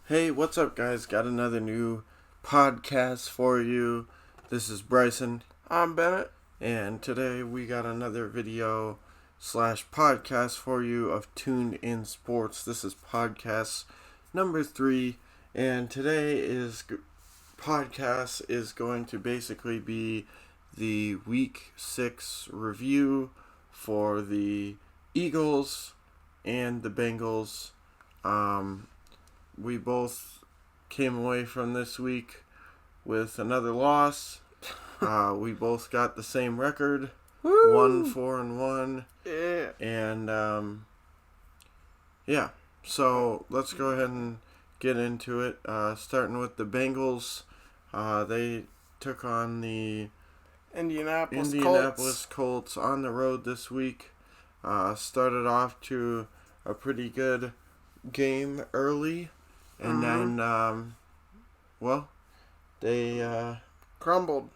Hey, what's up, guys? Got another new podcast for you. This is Bryson. I'm Bennett. And today we got another video slash podcast for you of Tuned In Sports. This is podcast number 3. And podcast is going to basically be the Week 6 review for the Eagles and the Bengals. We both came away from this week with another loss. We both got the same record. Woo! 1-4-1. Yeah. And, yeah. So, let's go ahead and get into it. Starting with the Bengals. They took on the Indianapolis Colts on the road this week. Started off to a pretty good game early. And then, they crumbled.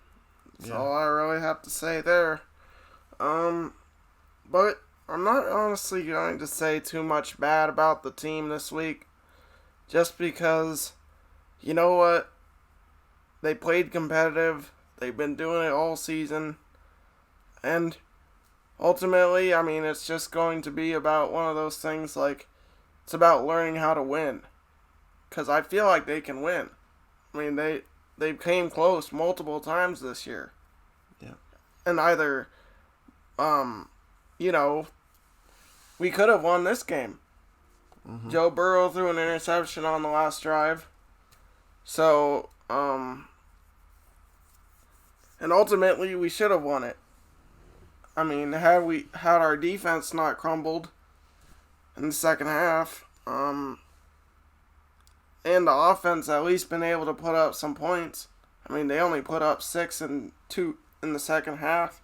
That's yeah. all I really have to say there. But I'm not honestly going to say too much bad about the team this week. Just because, you know what? They played competitive. They've been doing it all season. And ultimately, I mean, it's just going to be about one of those things like, it's about learning how to win. Because I feel like they can win. I mean, they came close multiple times this year. Yeah. And either, we could have won this game. Mm-hmm. Joe Burrow threw an interception on the last drive. So, and ultimately we should have won it. I mean, had our defense not crumbled in the second half, and the offense at least been able to put up some points. I mean, they only put up 6 and 2 in the second half.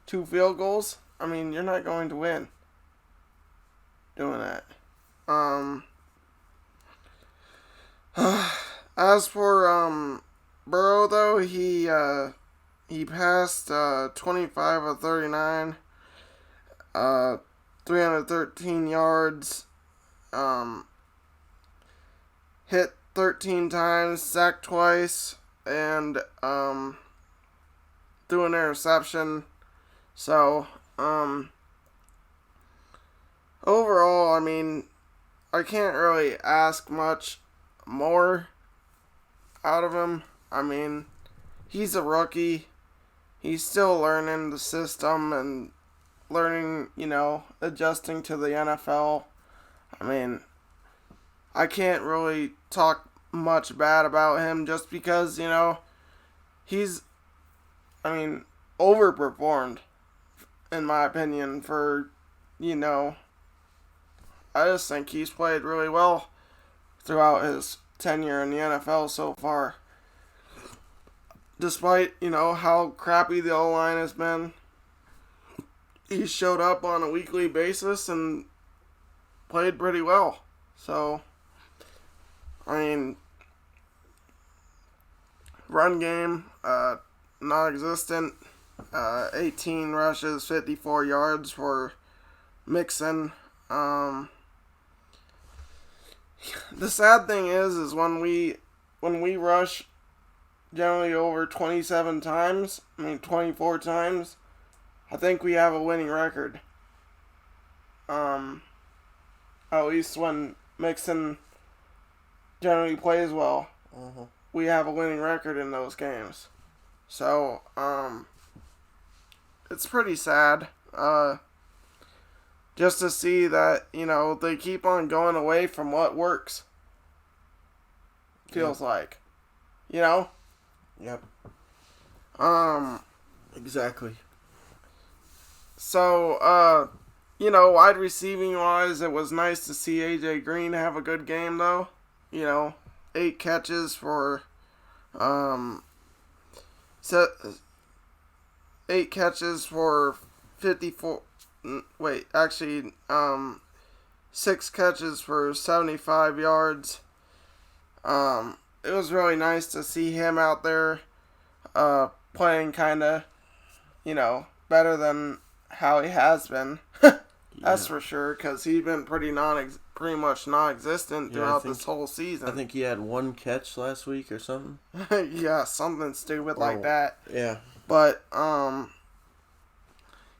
2 field goals. I mean, you're not going to win doing that. As for Burrow, though, he passed 25 of 39, 313 yards, hit 13 times, sacked twice, and threw an interception. So, overall, I mean, I can't really ask much more out of him. I mean, he's a rookie. He's still learning the system and learning, adjusting to the NFL. I mean, I can't really talk much bad about him just because, he's, overperformed, in my opinion, for, I just think he's played really well throughout his tenure in the NFL so far. Despite, how crappy the O-line has been, he showed up on a weekly basis and played pretty well. So, I mean, run game, non-existent. 18 rushes, 54 yards for Mixon. The sad thing is when we rush generally over 27 times, 24 times, I think we have a winning record. At least when Mixon generally plays well, we have a winning record in those games. So, it's pretty sad, just to see that, they keep on going away from what works. Feels like. Yep. Exactly. So, wide receiving wise, it was nice to see AJ Green have a good game, though. 8 catches for, 8 catches for 54, 6 catches for 75 yards. It was really nice to see him out there, playing kind of, better than how he has been. That's for sure, because he's been pretty pretty much non-existent throughout this whole season. I think he had one catch last week or something. Yeah, something stupid like that. Yeah. But,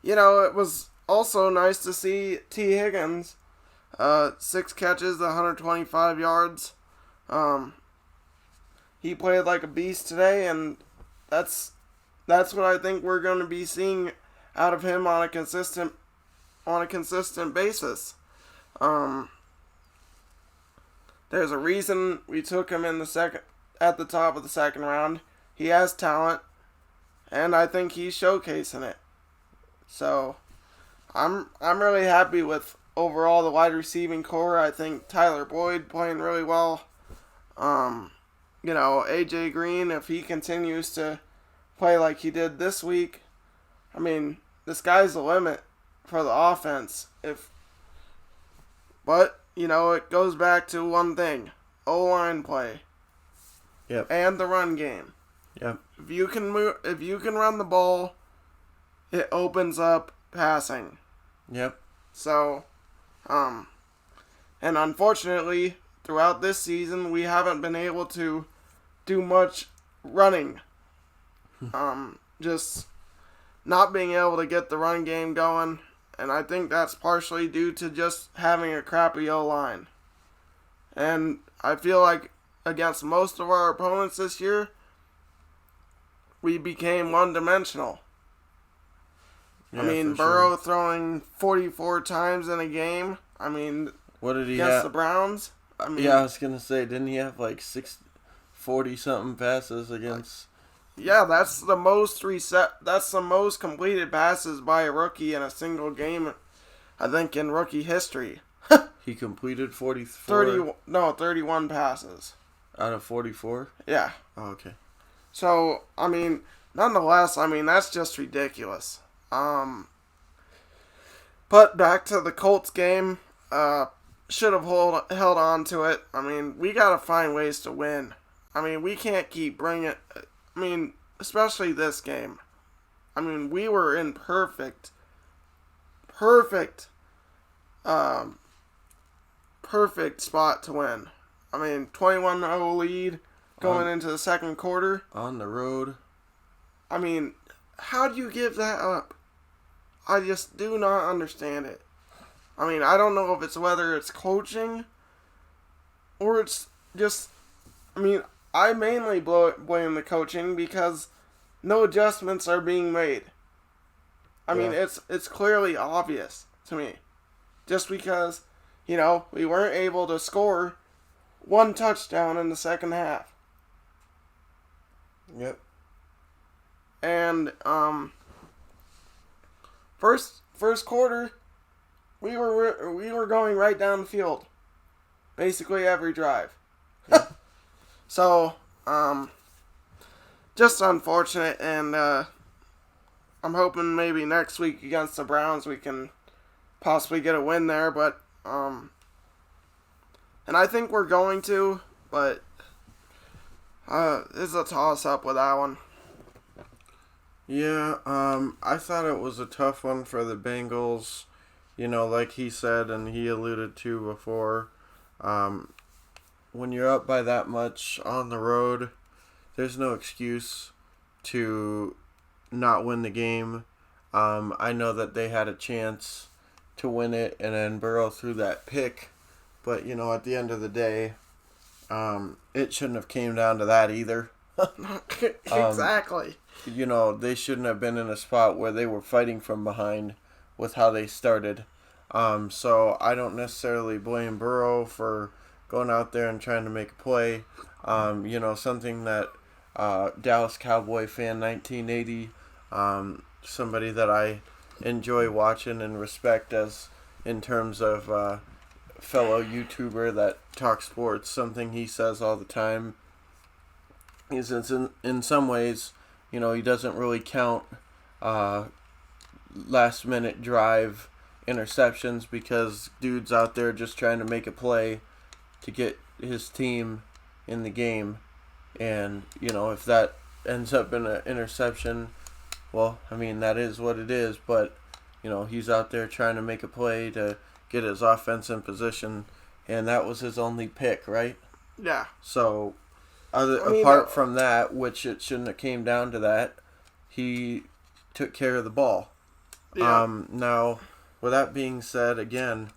it was also nice to see T. Higgins, 6 catches, 125 yards. He played like a beast today, and that's what I think we're going to be seeing out of him on a consistent basis. There's a reason we took him at the top of the second round. He has talent, and I think he's showcasing it. So, I'm really happy with overall the wide receiving core. I think Tyler Boyd playing really well. AJ Green, if he continues to play like he did this week, I mean, the sky's the limit for the offense. But it goes back to one thing: O-line play. Yep. And the run game. Yep. If you can run the ball, it opens up passing. Yep. So, and unfortunately, throughout this season, we haven't been able to do much running. Just not being able to get the run game going, and I think that's partially due to just having a crappy O-line. And I feel like against most of our opponents this year, we became one-dimensional. Yeah, Burrow throwing 44 times in a game. What did he against have? the Browns. I was gonna say, didn't he have like 40 something passes against? Yeah, that's the most That's the most completed passes by a rookie in a single game, I think, in rookie history. He completed 44. 31 passes Out of 44. Yeah. Oh, okay. So nonetheless, that's just ridiculous. But back to the Colts game. Should have held on to it. We gotta find ways to win. We can't keep bringing. Especially this game. We were in perfect spot to win. 21-0 lead going into the second quarter. On the road. How do you give that up? I just do not understand it. I don't know if it's whether it's coaching or it's just... I mainly blame the coaching because no adjustments are being made. It's clearly obvious to me. Just because, we weren't able to score one touchdown in the second half. Yep. And, first quarter, we were going right down the field. Basically every drive. Yeah. So, just unfortunate, and I'm hoping maybe next week against the Browns we can possibly get a win there, but, and I think we're going to, but, it's a toss-up with that one. Yeah, I thought it was a tough one for the Bengals, like he said and he alluded to before. When you're up by that much on the road, there's no excuse to not win the game. I know that they had a chance to win it, and then Burrow threw that pick. But, at the end of the day, it shouldn't have came down to that either. Exactly. They shouldn't have been in a spot where they were fighting from behind with how they started. So I don't necessarily blame Burrow for going out there and trying to make a play. Something that Dallas Cowboy fan 1980, somebody that I enjoy watching and respect as in terms of fellow YouTuber that talks sports, something he says all the time is in some ways, he doesn't really count last minute drive interceptions because dude's out there just trying to make a play to get his team in the game. And, if that ends up in an interception, well, that is what it is. But, he's out there trying to make a play to get his offense in position and that was his only pick, right? Yeah. So, I mean, apart from that, which it shouldn't have came down to that, he took care of the ball. yeah. Now, with that being said, again,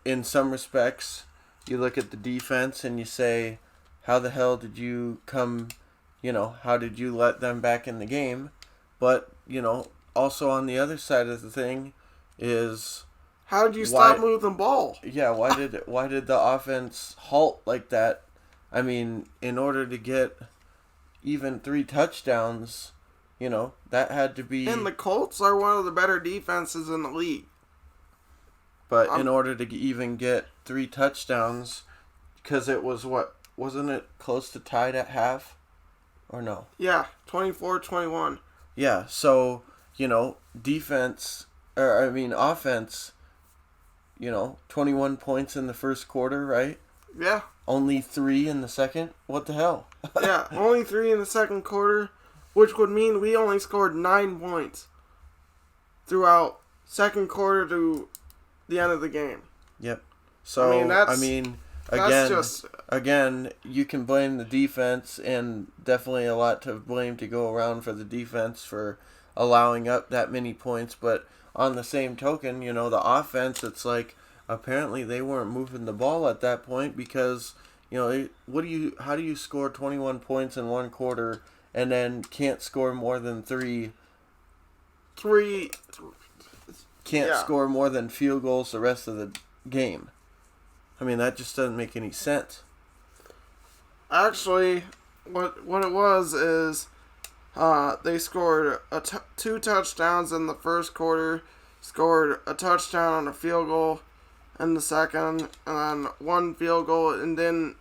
in some respects, you look at the defense and you say, how the hell did you come, how did you let them back in the game? But, also on the other side of the thing is, how did you stop moving the ball? Yeah, why did the offense halt like that? I mean, in order to get even 3 touchdowns, that had to be. And the Colts are one of the better defenses in the league. But in order to even get 3 touchdowns, because it was wasn't it close to tied at half? Or no? Yeah, 24-21. Yeah, so, offense, 21 points in the first quarter, right? Yeah. Only 3 in the second? What the hell? Yeah, only 3 in the second quarter, which would mean we only scored 9 points throughout second quarter to the end of the game. Yep. So, again, you can blame the defense, and definitely a lot to blame to go around for the defense for allowing up that many points, but on the same token, the offense, it's like apparently they weren't moving the ball at that point because, how do you score 21 points in one quarter and then can't score more than 3? Can't score more than field goals the rest of the game. I mean, that just doesn't make any sense. Actually, what it was is they scored 2 touchdowns in the first quarter, scored a touchdown on a field goal in the second, and then 1 field goal, and then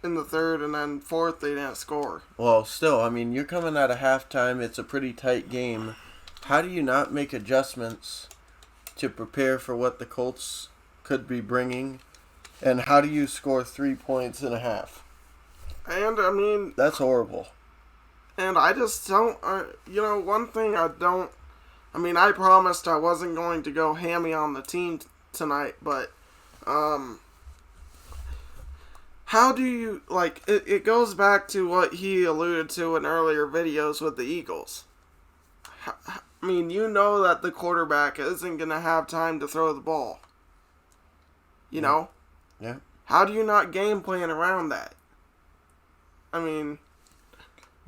in the third, and then fourth they didn't score. Well, still, I mean, you're coming out of halftime. It's a pretty tight game. How do you not make adjustments to prepare for what the Colts could be bringing? And how do you score 3 points in a half? And, I mean... That's horrible. And I just don't... one thing I don't... I mean, I promised I wasn't going to go hammy on the team tonight, but... how do you... it goes back to what he alluded to in earlier videos with the Eagles. I mean, that the quarterback isn't going to have time to throw the ball. You know? Yeah. How do you not game plan around that? I mean...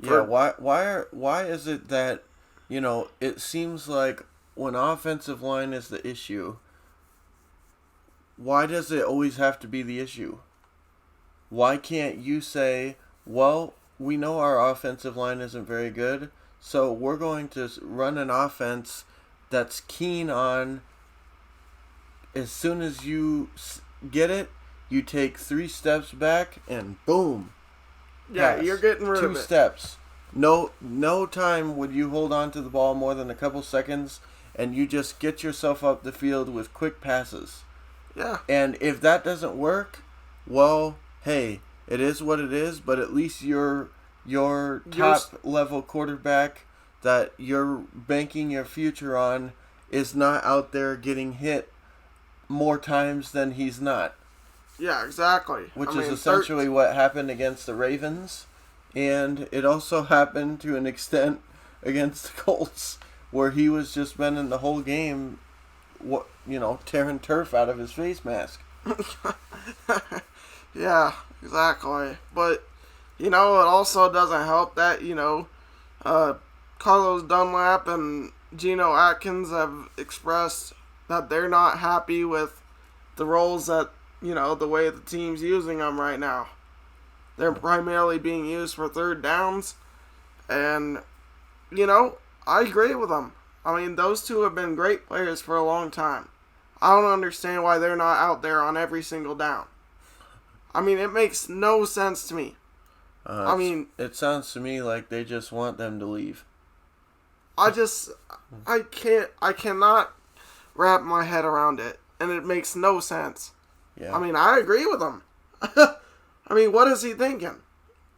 Yeah, why is it that, it seems like when offensive line is the issue, why does it always have to be the issue? Why can't you say, well, we know our offensive line isn't very good, so we're going to run an offense that's keen on, as soon as you get it, you take 3 steps back and boom. Yeah, you're getting rid of it. 2 steps. No time would you hold on to the ball more than a couple seconds, and you just get yourself up the field with quick passes. Yeah. And if that doesn't work, well, hey, it is what it is, but at least your top level quarterback that you're banking your future on is not out there getting hit more times than he's not. Yeah, exactly. Which is essentially what happened against the Ravens, and it also happened to an extent against the Colts, where he was just spending the whole game, tearing turf out of his face mask. Yeah, exactly. But, it also doesn't help that, Carlos Dunlap and Geno Atkins have expressed that they're not happy with the roles that, the way the team's using them right now. They're primarily being used for third downs. And, I agree with them. I mean, those two have been great players for a long time. I don't understand why they're not out there on every single down. I mean, it makes no sense to me. It sounds to me like they just want them to leave. I cannot wrap my head around it. And it makes no sense. Yeah. I mean, I agree with him. I mean, what is he thinking?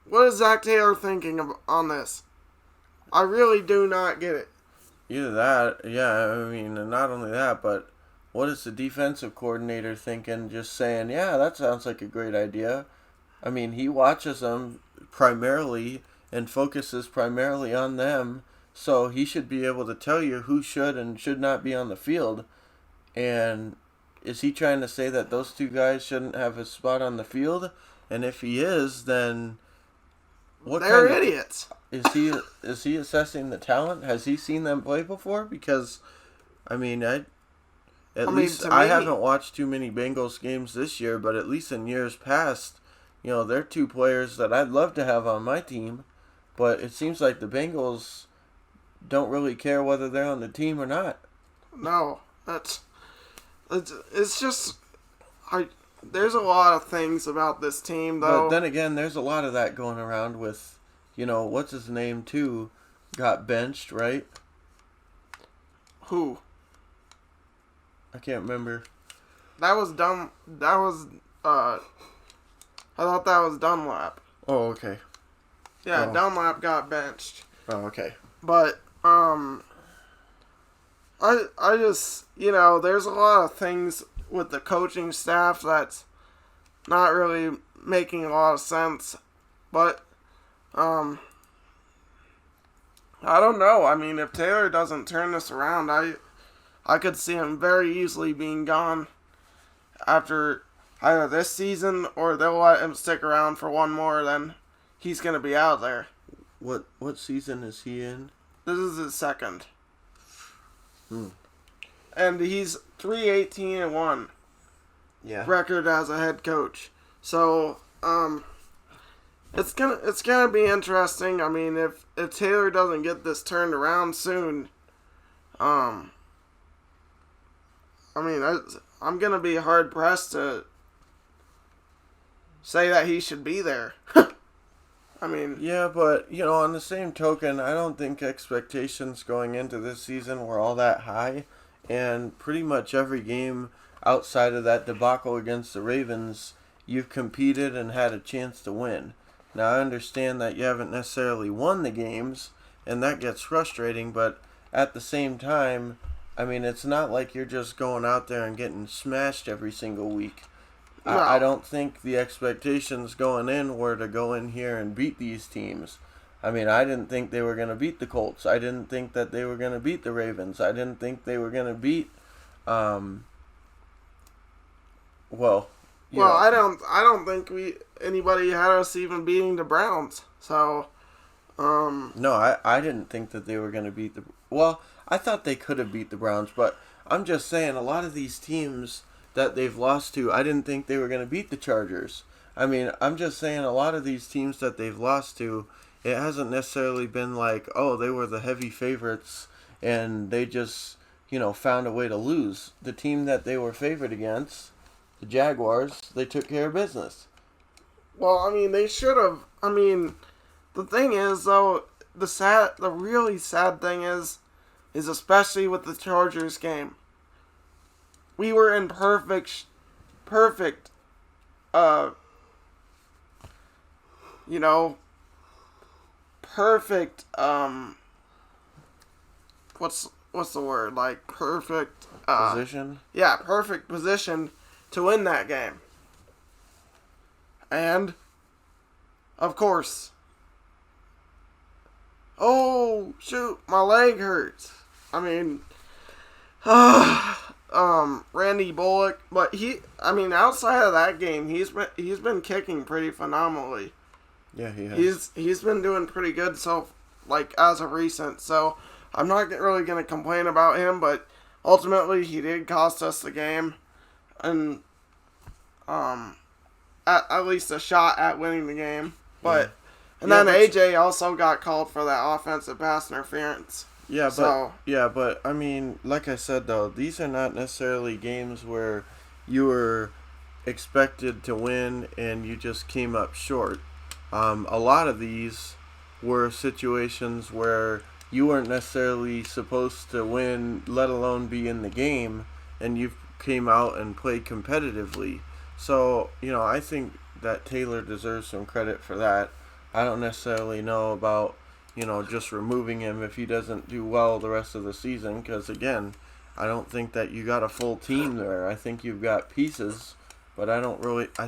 What is Zach Taylor thinking on this? I really do not get it. Either that, yeah, I mean, and not only that, but what is the defensive coordinator thinking? Just saying, yeah, that sounds like a great idea. I mean, he watches them primarily and focuses primarily on them, so he should be able to tell you who should and should not be on the field. And is he trying to say that those two guys shouldn't have a spot on the field? And if he is, then they're idiots. Is he assessing the talent? Has he seen them play before? Because I mean, I haven't watched too many Bengals games this year, but at least in years past, they're two players that I'd love to have on my team. But it seems like the Bengals don't really care whether they're on the team or not. No, it's just there's a lot of things about this team, though. But then again, there's a lot of that going around with, what's his name too, got benched, right? Who? I can't remember. That was dumb. That was I thought that was Dunlap. Oh, okay. Yeah, Dunlap got benched. Oh, okay. But I just, there's a lot of things with the coaching staff that's not really making a lot of sense. But I don't know. I mean, if Taylor doesn't turn this around, I could see him very easily being gone after either this season or they'll let him stick around for one more, then he's going to be out there. What season is he in? This is his second. And he's 3-18-1 record as a head coach. So, it's gonna be interesting. I mean, if Taylor doesn't get this turned around soon, I'm gonna be hard pressed to say that he should be there. I mean, yeah, but on the same token, I don't think expectations going into this season were all that high, and pretty much every game outside of that debacle against the Ravens, you've competed and had a chance to win. Now, I understand that you haven't necessarily won the games, and that gets frustrating, but at the same time, I mean, it's not like you're just going out there and getting smashed every single week. No. I don't think the expectations going in were to go in here and beat these teams. I mean, I didn't think they were going to beat the Colts. I didn't think that they were going to beat the Ravens. I didn't think they were going to beat, I don't think anybody had us even beating the Browns. So, No, I didn't think that they were going to beat I thought they could have beat the Browns, but I'm just saying a lot of these teams that they've lost to, I didn't think they were going to beat the Chargers. I mean, I'm just saying a lot of these teams that they've lost to, it hasn't necessarily been like, oh, they were the heavy favorites and they just, found a way to lose. The team that they were favored against, the Jaguars, they took care of business. Well, I mean, they should have. I mean, the thing is, though, the really sad thing is especially with the Chargers game, we were in perfect, perfect what's the word? Like, perfect position? Yeah, perfect position to win that game. And of course, oh shoot, my leg hurts. I mean, Randy Bullock, but outside of that game, he's been kicking pretty phenomenally. Yeah, he has. He's been doing pretty good as of recent. So I'm not really gonna complain about him, but ultimately he did cost us the game, and at least a shot at winning the game. But then AJ also got called for that offensive pass interference. But I mean, like I said though, these are not necessarily games where you were expected to win and you just came up short. A lot of these were situations where you weren't necessarily supposed to win, let alone be in the game, and you came out and played competitively. So, I think that Taylor deserves some credit for that. I don't necessarily know about, just removing him if he doesn't do well the rest of the season, because, again, I don't think that you got a full team there. I think you've got pieces, but I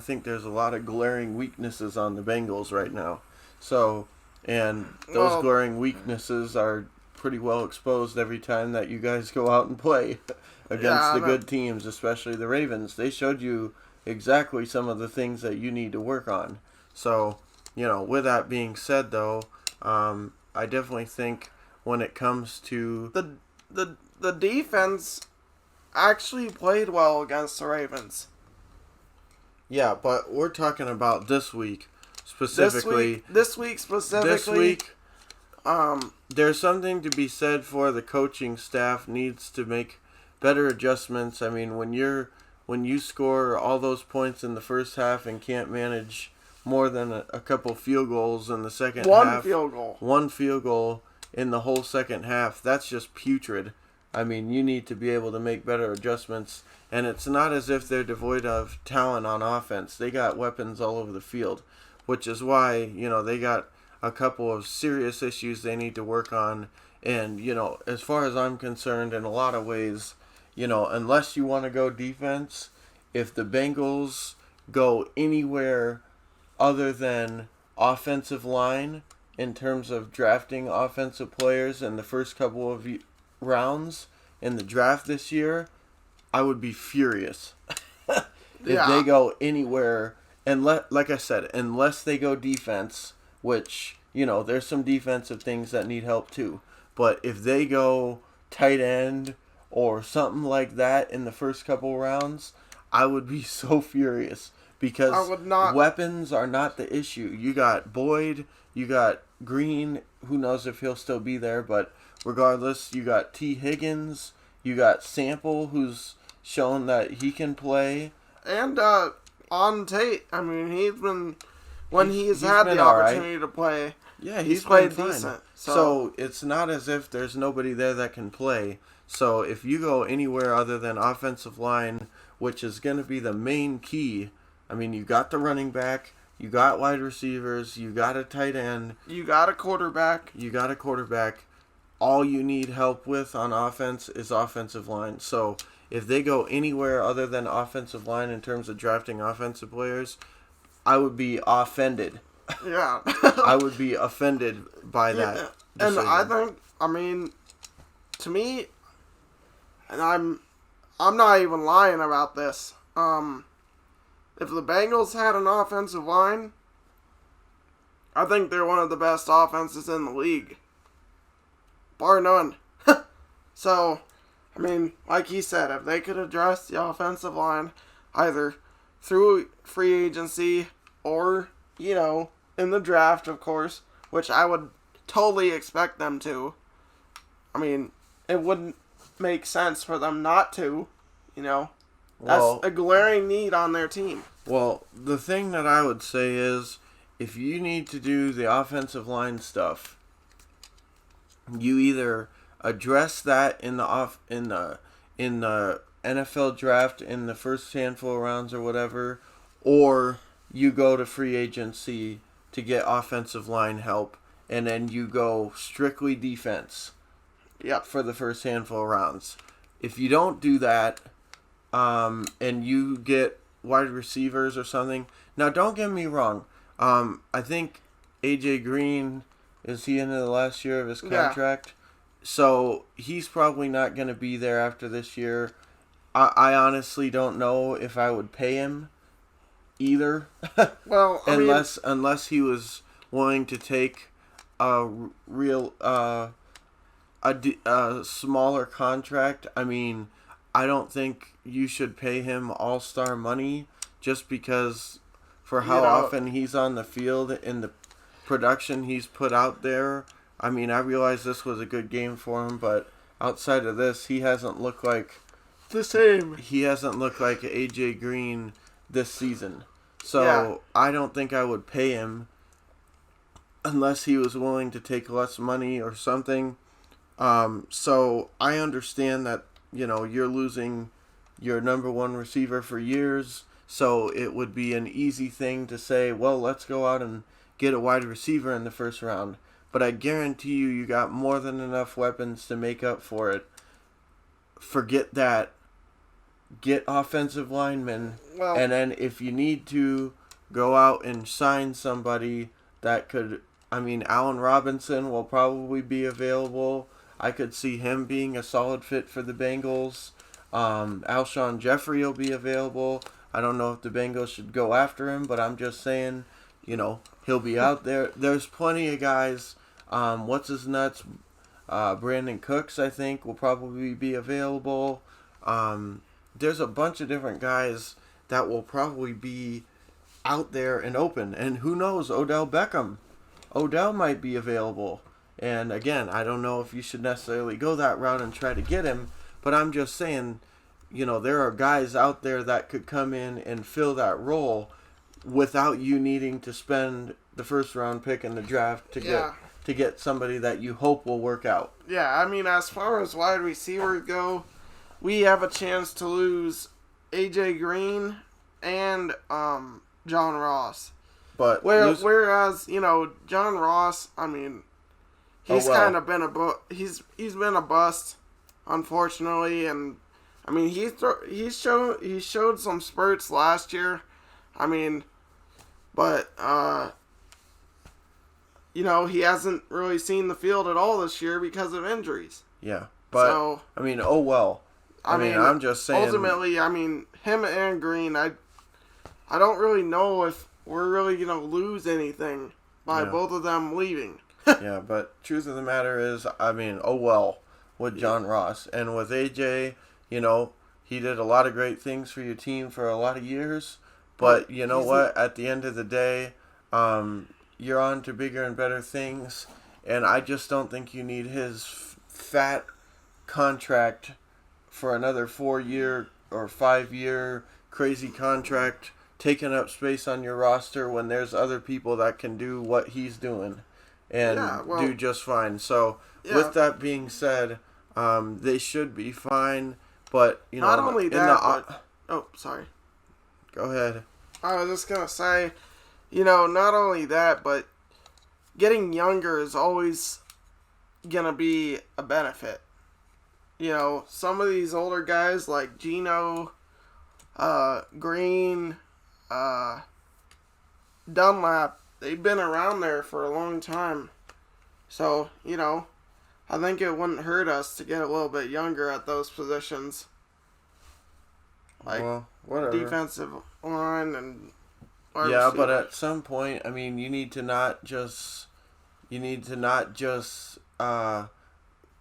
think there's a lot of glaring weaknesses on the Bengals right now. So, and those Well, glaring weaknesses are pretty well exposed every time that you guys go out and play against yeah, the good teams, especially the Ravens. They showed you exactly some of the things that you need to work on. So, with that being said, though, I definitely think when it comes to the defense actually played well against the Ravens. yeah, but we're talking about this week specifically. This week specifically. This week, there's something to be said for the coaching staff needs to make better adjustments. I mean, when you score all those points in the first half and can't manage more than a couple field goals in the second half. One field goal in the whole second half. That's just putrid. I mean, you need to be able to make better adjustments. And it's not as if they're devoid of talent on offense. They got weapons all over the field, which is why, they got a couple of serious issues they need to work on. And, as far as I'm concerned, in a lot of ways, unless you want to go defense, if the Bengals go anywhere other than offensive line in terms of drafting offensive players in the first couple of rounds in the draft this year, I would be furious if they go anywhere. And like I said, unless they go defense, which, there's some defensive things that need help too. But if they go tight end or something like that in the first couple rounds, I would be so furious. Because weapons are not the issue. You got Boyd, you got Green, who knows if he'll still be there, but regardless, you got T. Higgins, you got Sample, who's shown that he can play. And on Tate, I mean, he's had the opportunity to play. Yeah, he's played decent. So it's not as if there's nobody there that can play. So if you go anywhere other than offensive line, which is going to be the main key, I mean, you got the running back, you got wide receivers, you got a tight end. You got a quarterback. All you need help with on offense is offensive line. So if they go anywhere other than offensive line in terms of drafting offensive players, I would be offended. Yeah. I would be offended by that decision. And I think, to me, and I'm not even lying about this, if the Bengals had an offensive line, I think they're one of the best offenses in the league. Bar none. So, like he said, if they could address the offensive line either through free agency or, in the draft, of course, which I would totally expect them to. It wouldn't make sense for them not to, That's a glaring need on their team. Well, the thing that I would say is, if you need to do the offensive line stuff, you either address that in the NFL draft in the first handful of rounds or whatever, or you go to free agency to get offensive line help, and then you go strictly defense. Yep. For the first handful of rounds. If you don't do that, and you get wide receivers or something. Now, don't get me wrong. I think AJ Green, is he into the last year of his contract? Yeah. So he's probably not going to be there after this year. I honestly don't know if I would pay him either. Well, unless he was willing to take a real a smaller contract. I don't think you should pay him all-star money just because for how often he's on the field and the production he's put out there. I realize this was a good game for him, but outside of this, he hasn't looked like the same. He hasn't looked like AJ Green this season. So I don't think I would pay him unless he was willing to take less money or something. So I understand that, you're losing your number one receiver for years, so it would be an easy thing to say, well, let's go out and get a wide receiver in the first round. But I guarantee you got more than enough weapons to make up for it forget that. Get offensive linemen, Well, and then if you need to go out and sign somebody that could, I mean, Allen Robinson will probably be available. I could see him being a solid fit for the Bengals. Alshon Jeffrey will be available. I don't know if the Bengals should go after him, but I'm just saying, he'll be out there. There's plenty of guys. What's his nuts? Brandon Cooks, I think, will probably be available. There's a bunch of different guys that will probably be out there and open. And who knows, Odell Beckham. Odell might be available. And again, I don't know if you should necessarily go that route and try to get him, but I'm just saying, there are guys out there that could come in and fill that role without you needing to spend the first round pick in the draft to get somebody that you hope will work out. Yeah, I mean, as far as wide receivers go, we have a chance to lose A.J. Green and John Ross. But whereas John Ross, I mean, he's kind of been he's been a bust, unfortunately, and I mean he showed some spurts last year. I mean, but he hasn't really seen the field at all this year because of injuries. Yeah, but so, I mean, oh well. I mean, I'm just saying. Ultimately, I mean, him and Green, I don't really know if we're really going to lose anything by both of them leaving. Yeah, but truth of the matter is, I mean, oh well with John Ross. And with AJ, he did a lot of great things for your team for a lot of years. But you know what? At the end of the day, you're on to bigger and better things. And I just don't think you need his fat contract for another 4-year or 5-year crazy contract taking up space on your roster when there's other people that can do what he's doing and do just fine. So with that being said, they should be fine. But not only that, sorry. Go ahead. I was just gonna say, not only that, but getting younger is always gonna be a benefit. Some of these older guys like Geno, Green, Dunlap, they've been around there for a long time. So, I think it wouldn't hurt us to get a little bit younger at those positions. Like, whatever. Defensive line and yeah, but at some point, I mean, you need to not just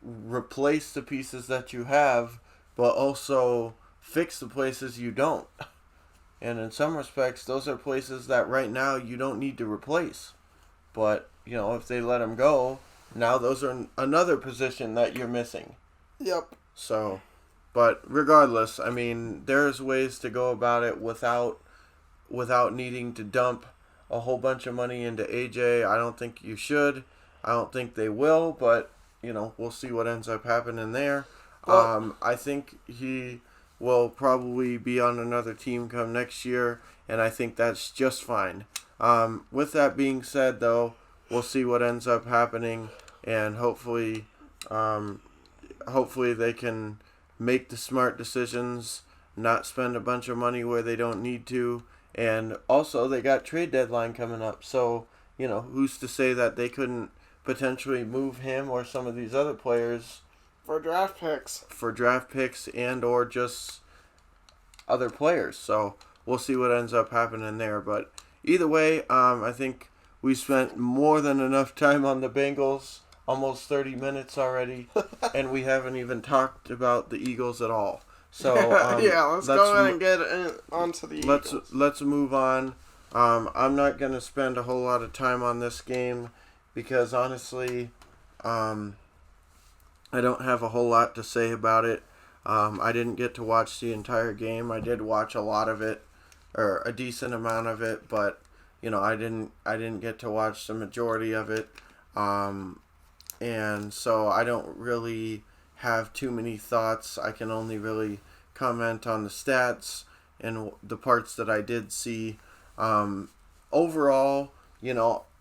replace the pieces that you have, but also fix the places you don't. And in some respects, those are places that right now you don't need to replace. But, if they let them go, now those are another position that you're missing. Yep. So, but regardless, I mean, there's ways to go about it without needing to dump a whole bunch of money into AJ. I don't think you should. I don't think they will, but we'll see what ends up happening there. Well, I think he will probably be on another team come next year, and I think that's just fine. With that being said, though, we'll see what ends up happening, and hopefully they can make the smart decisions, not spend a bunch of money where they don't need to, and also they got trade deadline coming up, so who's to say that they couldn't potentially move him or some of these other players for draft picks and or just other players. So we'll see what ends up happening there. But either way, I think we spent more than enough time on the Bengals, almost 30 minutes already, and we haven't even talked about the Eagles at all. So let's go ahead and get onto the Eagles. Let's move on. I'm not going to spend a whole lot of time on this game because honestly, I don't have a whole lot to say about it. I didn't get to watch the entire game. I did watch a lot of it, or a decent amount of it, but I didn't get to watch the majority of it. And so I don't really have too many thoughts. I can only really comment on the stats and the parts that I did see. Overall,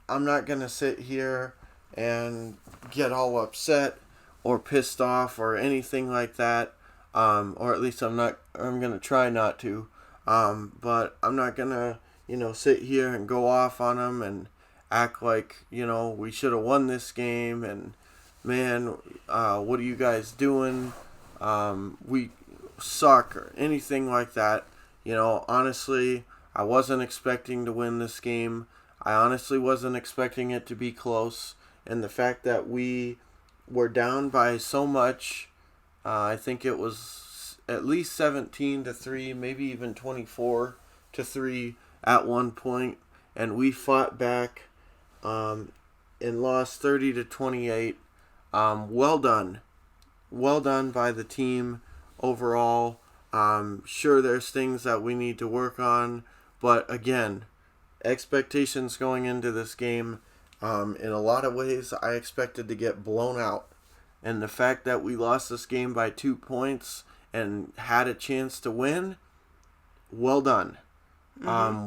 I'm not going to sit here and get all upset or pissed off or anything like that. or at least I'm not. I'm gonna try not to. But I'm not gonna, sit here and go off on them and act like we should have won this game and man, what are you guys doing? We suck or anything like that. Honestly, I wasn't expecting to win this game. I honestly wasn't expecting it to be close. And the fact that we were down by so much, I think it was at least 17-3, maybe even 24-3 at one point, and we fought back and lost 30-28. Well done by the team overall. Sure, there's things that we need to work on, but again, expectations going into this game, in a lot of ways, I expected to get blown out. And the fact that we lost this game by 2 points and had a chance to win, well done.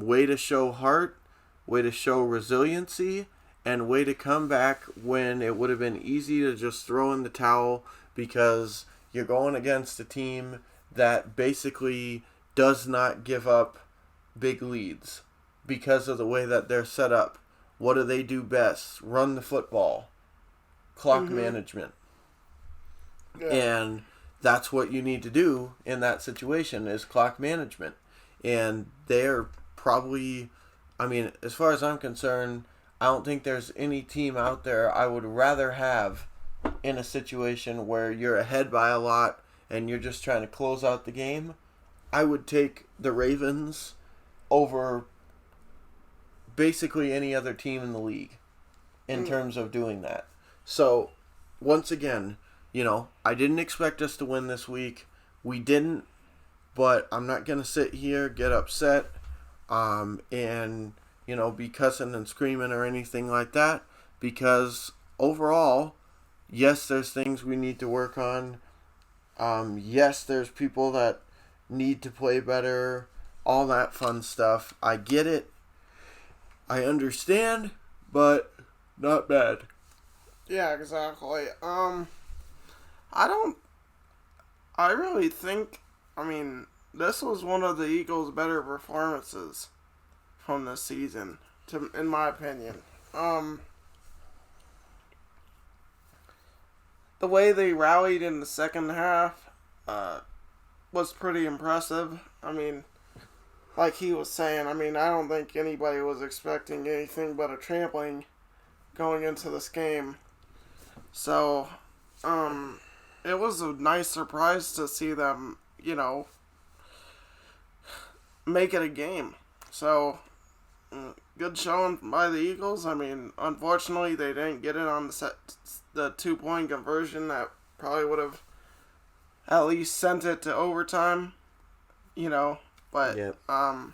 Way to show heart, way to show resiliency, and way to come back when it would have been easy to just throw in the towel because you're going against a team that basically does not give up big leads because of the way that they're set up. What do they do best? Run the football. Clock management. Yeah. And that's what you need to do in that situation is clock management. And they're probably, as far as I'm concerned, I don't think there's any team out there I would rather have in a situation where you're ahead by a lot and you're just trying to close out the game. I would take the Ravens over basically any other team in the league in terms of doing that. So, once again, I didn't expect us to win this week. We didn't, but I'm not going to sit here, get upset, and, be cussing and screaming or anything like that, because overall, yes, there's things we need to work on. Yes, there's people that need to play better, all that fun stuff. I get it. I understand, but not bad. Yeah, exactly. I really think, this was one of the Eagles' better performances from this season, in my opinion. The way they rallied in the second half was pretty impressive. Like he was saying, I don't think anybody was expecting anything but a trampling going into this game. So, it was a nice surprise to see them, make it a game. So, good showing by the Eagles. Unfortunately, they didn't get it on the 2-point conversion that probably would have at least sent it to overtime, But, yep. By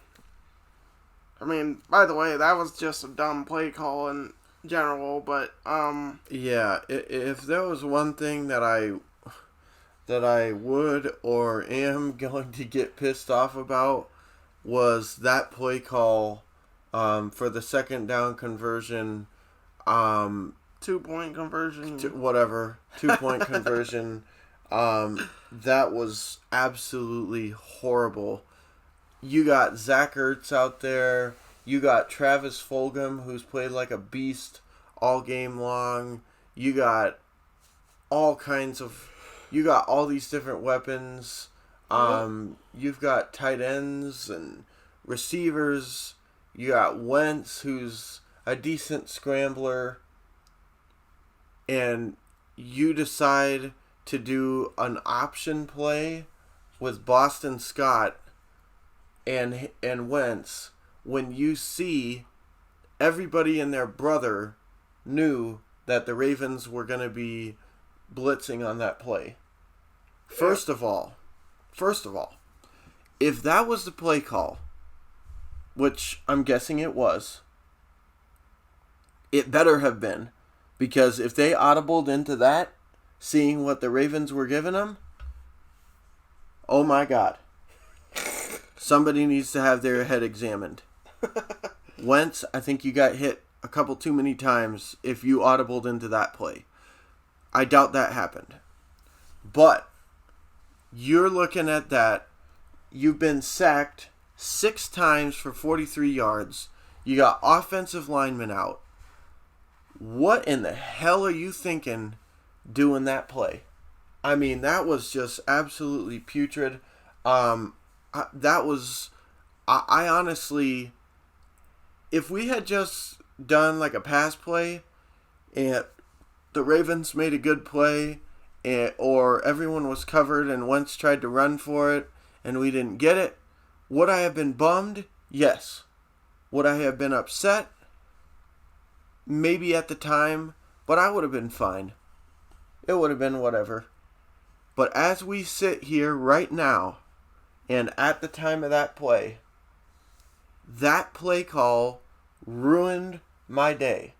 the way, that was just a dumb play call in general, but, Yeah, if there was one thing that I would or am going to get pissed off about was that play call for the second down conversion. 2-point conversion. 2-point conversion. That was absolutely horrible. You got Zach Ertz out there. You got Travis Fulgham, who's played like a beast all game long. You got all these different weapons. You've got tight ends and receivers. You got Wentz, who's a decent scrambler. And you decide to do an option play with Boston Scott and Wentz when you see everybody and their brother knew that the Ravens were going to be blitzing on that play. First of all, if that was the play call, which I'm guessing it was, it better have been, because if they audibled into that, seeing what the Ravens were giving them, oh my God. Somebody needs to have their head examined. Wentz, I think you got hit a couple too many times if you audibled into that play. I doubt that happened. But you're looking at that. You've been sacked 6 times for 43 yards. You got offensive linemen out. What in the hell are you thinking doing that play? I mean, that was just absolutely putrid. That was, I honestly, if we had just done like a pass play and the Ravens made a good play, or everyone was covered and Wentz tried to run for it and we didn't get it, would I have been bummed? Yes. Would I have been upset? Maybe at the time, but I would have been fine. It would have been whatever. But as we sit here right now, and at the time of that play call ruined my day.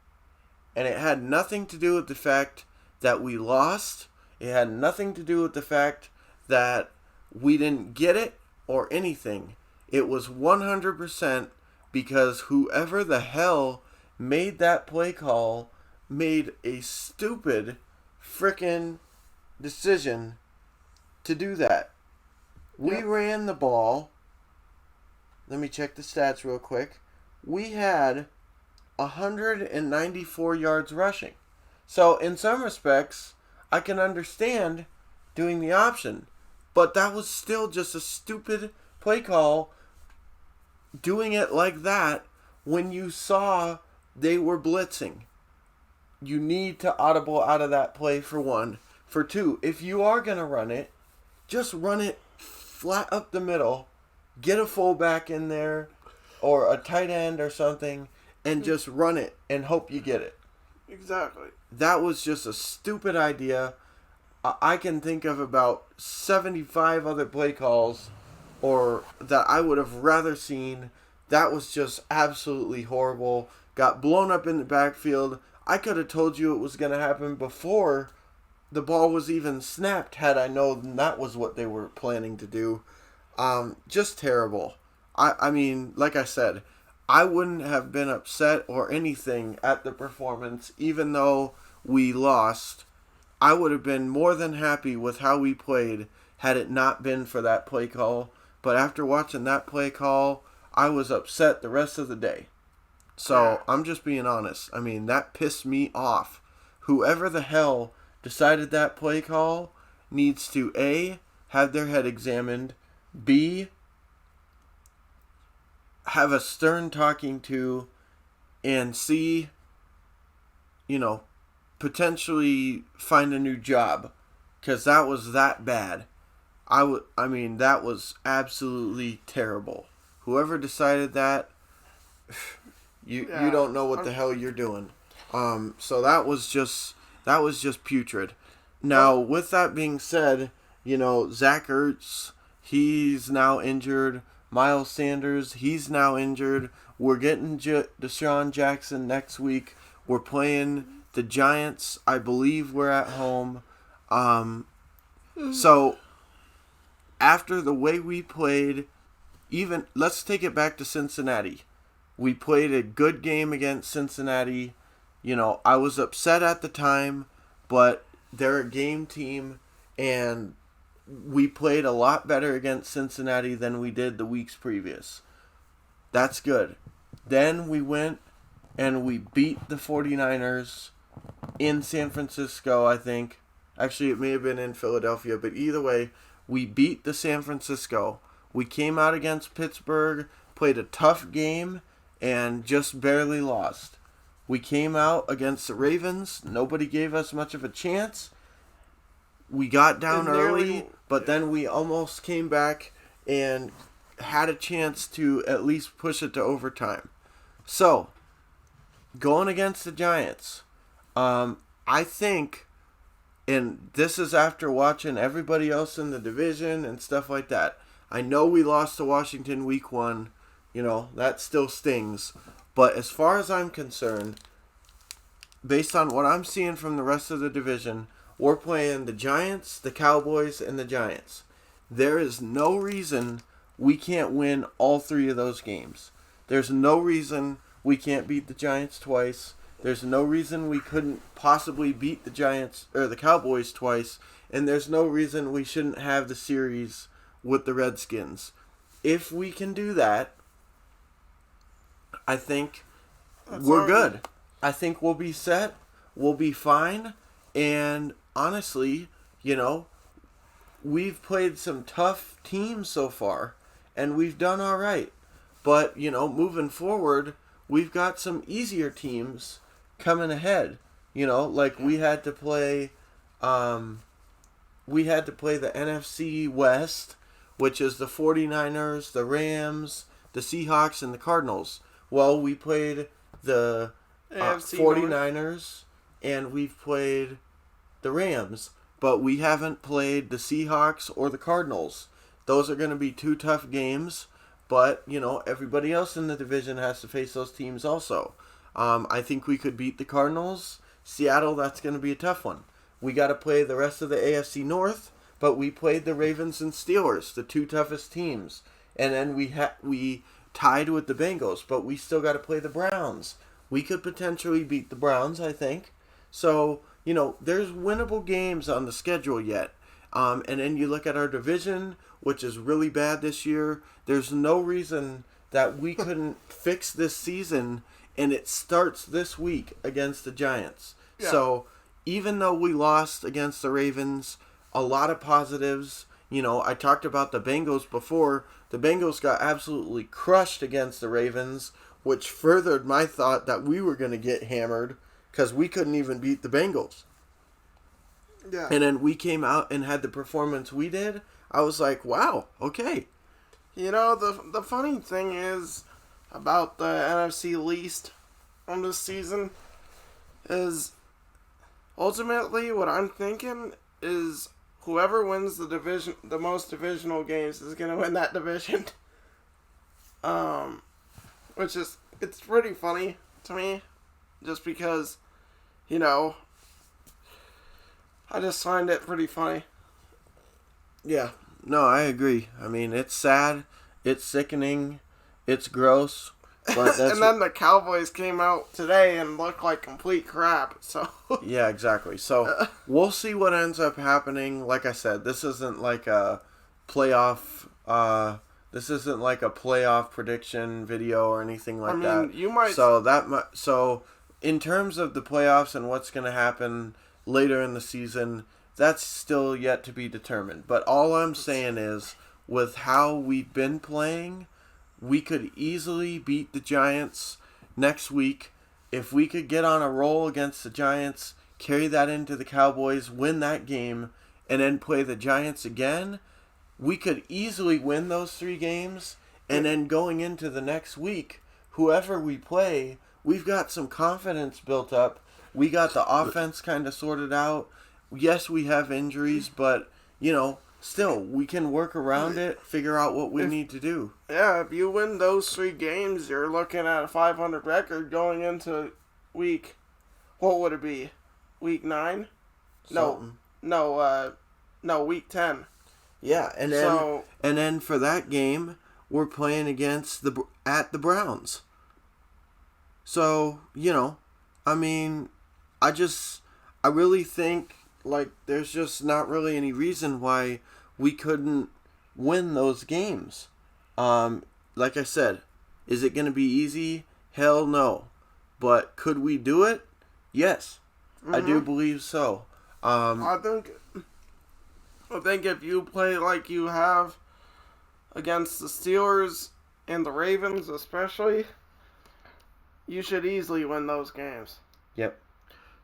And it had nothing to do with the fact that we lost. It had nothing to do with the fact that we didn't get it or anything. It was 100% because whoever the hell made that play call made a stupid frickin' decision to do that. We ran the ball. Let me check the stats real quick. We had 194 yards rushing. So in some respects, I can understand doing the option. But that was still just a stupid play call, doing it like that when you saw they were blitzing. You need to audible out of that play, for one. For two, if you are going to run it, just run it flat up the middle. Get a fullback in there or a tight end or something and just run it and hope you get it. Exactly. That was just a stupid idea. I can think of about 75 other play calls or that I would have rather seen. That was just absolutely horrible. Got blown up in the backfield. I could have told you it was going to happen before the ball was even snapped had I known that was what they were planning to do. Just terrible. I mean, like I said, I wouldn't have been upset or anything at the performance, even though we lost. I would have been more than happy with how we played had it not been for that play call. But after watching that play call, I was upset the rest of the day. So, I'm just being honest. I mean, that pissed me off. Whoever the hell decided that play call needs to A, have their head examined, B, have a stern talking to, and C, potentially find a new job, because that was that bad. That was absolutely terrible. Whoever decided that, you don't know what the hell you're doing. So that was just putrid. Now, with that being said, Zach Ertz, he's now injured. Miles Sanders, he's now injured. We're getting Deshaun Jackson next week. We're playing the Giants. I believe we're at home. So, after the way we played, let's take it back to Cincinnati. We played a good game against Cincinnati. I was upset at the time, but they're a game team, and we played a lot better against Cincinnati than we did the weeks previous. That's good. Then we went and we beat the 49ers in San Francisco, I think. Actually, it may have been in Philadelphia, but either way, we beat the San Francisco. We came out against Pittsburgh, played a tough game, and just barely lost. We came out against the Ravens. Nobody gave us much of a chance. We got down early, but then we almost came back and had a chance to at least push it to overtime. So, going against the Giants, I think, and this is after watching everybody else in the division and stuff like that. I know we lost to Washington week 1. That still stings. But as far as I'm concerned, based on what I'm seeing from the rest of the division, we're playing the Giants, the Cowboys, and the Giants. There is no reason we can't win all 3 of those games. There's no reason we can't beat the Giants twice There's no reason we couldn't possibly beat the Giants or the Cowboys twice, and there's no reason we shouldn't have the series with the Redskins. If we can do that, I think we're good. I think we'll be set. We'll be fine. And honestly, we've played some tough teams so far, and we've done all right. But, moving forward, we've got some easier teams coming ahead. Like we had to play the NFC West, which is the 49ers, the Rams, the Seahawks, and the Cardinals. Well, we played the 49ers, and we've played the Rams, but we haven't played the Seahawks or the Cardinals. Those are going to be two tough games, but, everybody else in the division has to face those teams also. I think we could beat the Cardinals. Seattle, that's going to be a tough one. We got to play the rest of the AFC North, but we played the Ravens and Steelers, the two toughest teams. And then we tied with the Bengals, but we still got to play the Browns. We could potentially beat the Browns, I think. So, there's winnable games on the schedule yet. And then you look at our division, which is really bad this year. There's no reason that we couldn't fix this season, and it starts this week against the Giants. Yeah. So, even though we lost against the Ravens, a lot of positives. I talked about the Bengals before. The Bengals got absolutely crushed against the Ravens, which furthered my thought that we were going to get hammered because we couldn't even beat the Bengals. Yeah. And then we came out and had the performance we did. I was like, wow, okay. The funny thing is about the NFC least on this season is ultimately what I'm thinking is whoever wins the most divisional games is going to win that division. Which is, it's pretty funny to me, just because, I just find it pretty funny. Yeah, no, I agree. I mean, it's sad, it's sickening, it's gross. But that's and then the Cowboys came out today and looked like complete crap. So yeah, exactly. So we'll see what ends up happening. Like I said, this isn't like a playoff. This isn't like a playoff prediction video or anything like that. You might. So in terms of the playoffs and what's going to happen later in the season, that's still yet to be determined. But all I'm saying is, with how we've been playing, we could easily beat the Giants next week. If we could get on a roll against the Giants, carry that into the Cowboys, win that game, and then play the Giants again, we could easily win those 3 games. And then going into the next week, whoever we play, we've got some confidence built up. We got the offense kind of sorted out. Yes, we have injuries, but, still, we can work around it, figure out what we need to do. Yeah, if you win those 3 games, you're looking at a 500 record going into week, what would it be? Week 9? Something. No, week 10. Yeah, and then for that game, we're playing against at the Browns. So, I really think there's just not really any reason why we couldn't win those games. Like I said, is it going to be easy? Hell no. But could we do it? Yes. Mm-hmm. I do believe so. I think if you play like you have against the Steelers and the Ravens especially, you should easily win those games. Yep.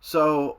So,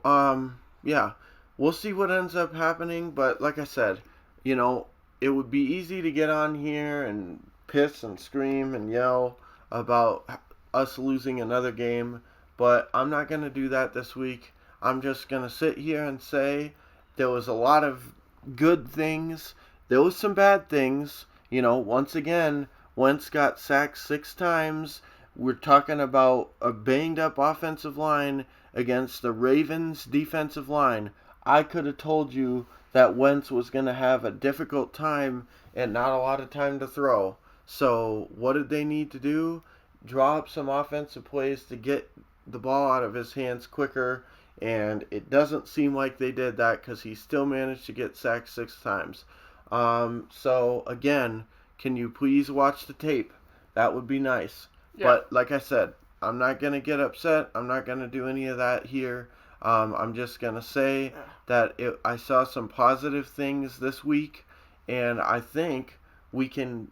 yeah. We'll see what ends up happening, but like I said, it would be easy to get on here and piss and scream and yell about us losing another game, but I'm not going to do that this week. I'm just going to sit here and say there was a lot of good things. There was some bad things. Once again, Wentz got sacked 6 times. We're talking about a banged-up offensive line against the Ravens' defensive line. I could have told you that Wentz was going to have a difficult time and not a lot of time to throw. So what did they need to do? Draw up some offensive plays to get the ball out of his hands quicker, and it doesn't seem like they did that because he still managed to get sacked 6 times. So, again, can you please watch the tape? That would be nice. Yeah. But, like I said, I'm not going to get upset. I'm not going to do any of that here. I'm just going to say that I saw some positive things this week, and I think we can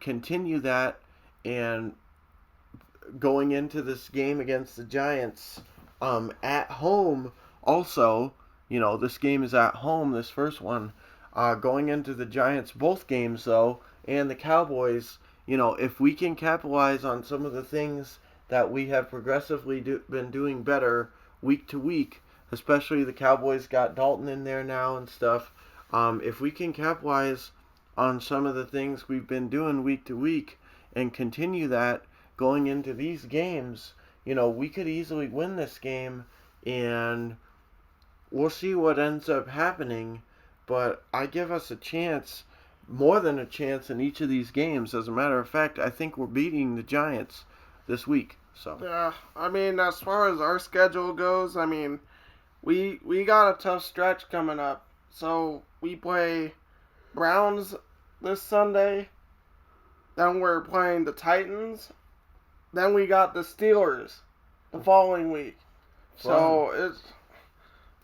continue that, and going into this game against the Giants at home also, this game is at home, this first one. Going into the Giants, both games though, and the Cowboys, if we can capitalize on some of the things that we have progressively been doing better week to week, especially the Cowboys got Dalton in there now and stuff. If we can capitalize on some of the things we've been doing week to week and continue that going into these games, we could easily win this game, and we'll see what ends up happening. But I give us a chance, more than a chance, in each of these games. As a matter of fact, I think we're beating the Giants this week. So yeah, as far as our schedule goes, we got a tough stretch coming up. So we play Browns this Sunday, then we're playing the Titans, then we got the Steelers the following week. So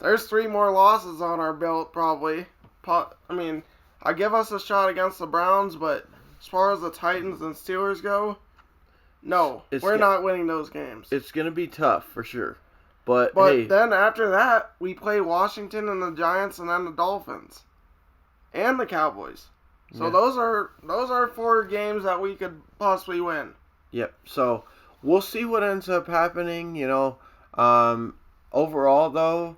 there's 3 more losses on our belt probably. I give us a shot against the Browns, but as far as the Titans and Steelers go, no, we're not winning those games. It's going to be tough for sure. But hey, then after that, we play Washington and the Giants, and then the Dolphins and the Cowboys. So those are 4 games that we could possibly win. Yep. So we'll see what ends up happening. Overall though,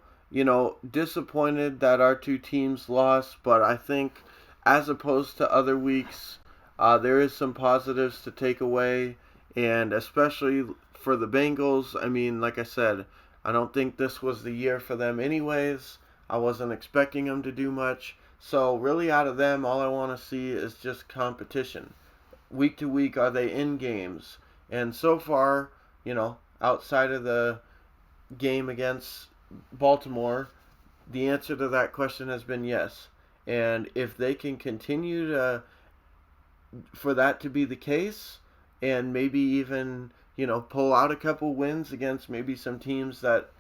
disappointed that our 2 teams lost, but I think as opposed to other weeks, there is some positives to take away, and especially for the Bengals. Like I said, I don't think this was the year for them anyways. I wasn't expecting them to do much. So really out of them, all I want to see is just competition. Week to week, are they in games? And so far, outside of the game against Baltimore, the answer to that question has been yes. And if they can continue for that to be the case, and maybe even, pull out a couple wins against maybe some teams that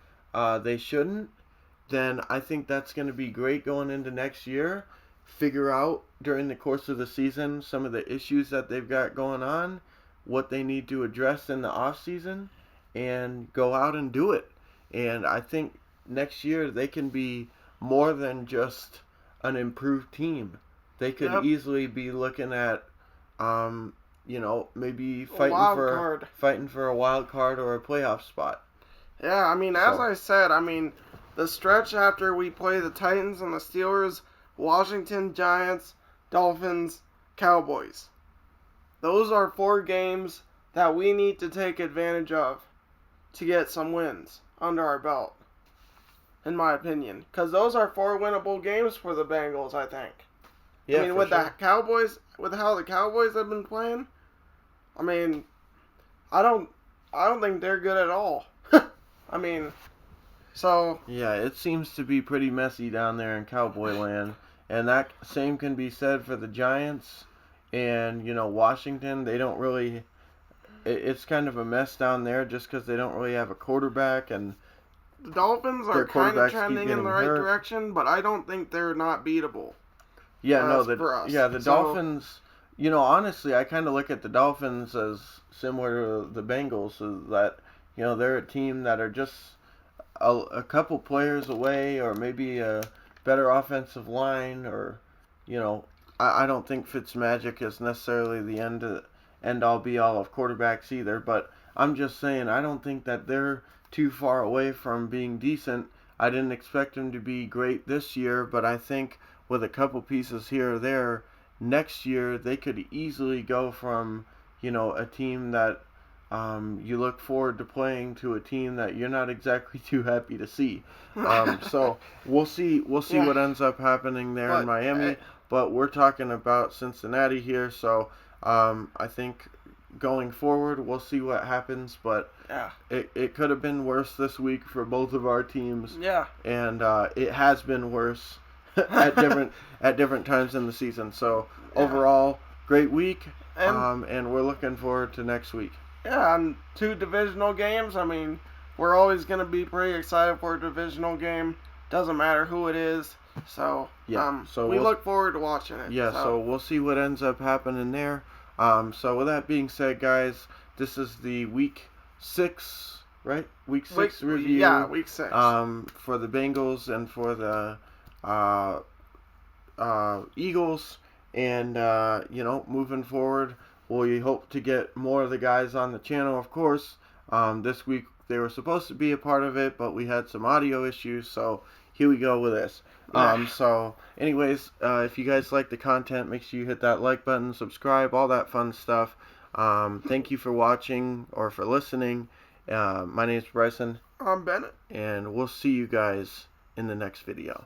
they shouldn't, then I think that's going to be great going into next year. Figure out during the course of the season some of the issues that they've got going on, what they need to address in the off season, and go out and do it. And I think next year they can be more than just an improved team. They could easily be looking at, maybe fighting for a wild card or a playoff spot. Yeah, as I said, the stretch after we play the Titans and the Steelers, Washington, Giants, Dolphins, Cowboys. Those are 4 games that we need to take advantage of to get some wins under our belt, in my opinion. Because those are 4 winnable games for the Bengals, I think. Yeah, with sure. the Cowboys, with how the Cowboys have been playing, I don't think they're good at all. So yeah, it seems to be pretty messy down there in Cowboy land, and that same can be said for the Giants and Washington. They don't really. It's kind of a mess down there just because they don't really have a quarterback, and the Dolphins are kind of trending in the right direction, but I don't think they're not beatable. Yeah, the Dolphins. Honestly, I kind of look at the Dolphins as similar to the Bengals, so that they're a team that are just a couple players away, or maybe a better offensive line, or I don't think Fitzmagic is necessarily the end all be all of quarterbacks either, but I'm just saying I don't think that they're too far away from being decent. I didn't expect them to be great this year, but I think with a couple pieces here or there, next year they could easily go from a team that you look forward to playing to a team that you're not exactly too happy to see. So we'll see what ends up happening there in Miami. But we're talking about Cincinnati here, so I think going forward, we'll see what happens. But Yeah. it could have been worse this week for both of our teams. Yeah. And it has been worse at different times in the season. So overall, great week. And we're looking forward to next week. Yeah, and 2 divisional games. I mean, we're always going to be pretty excited for a divisional game. Doesn't matter who it is. So, we look forward to watching it. Yeah, so we'll see what ends up happening there. So with that being said, guys, this is the week 6, right? Week 6 review. Yeah, week 6. For the Bengals and for the Eagles. And, moving forward, we hope to get more of the guys on the channel, of course. This week they were supposed to be a part of it, but we had some audio issues, so here we go with this. So, anyways, if you guys like the content, make sure you hit that like button, subscribe, all that fun stuff. Thank you for watching or for listening. My name is Bryson. I'm Bennett. And we'll see you guys in the next video.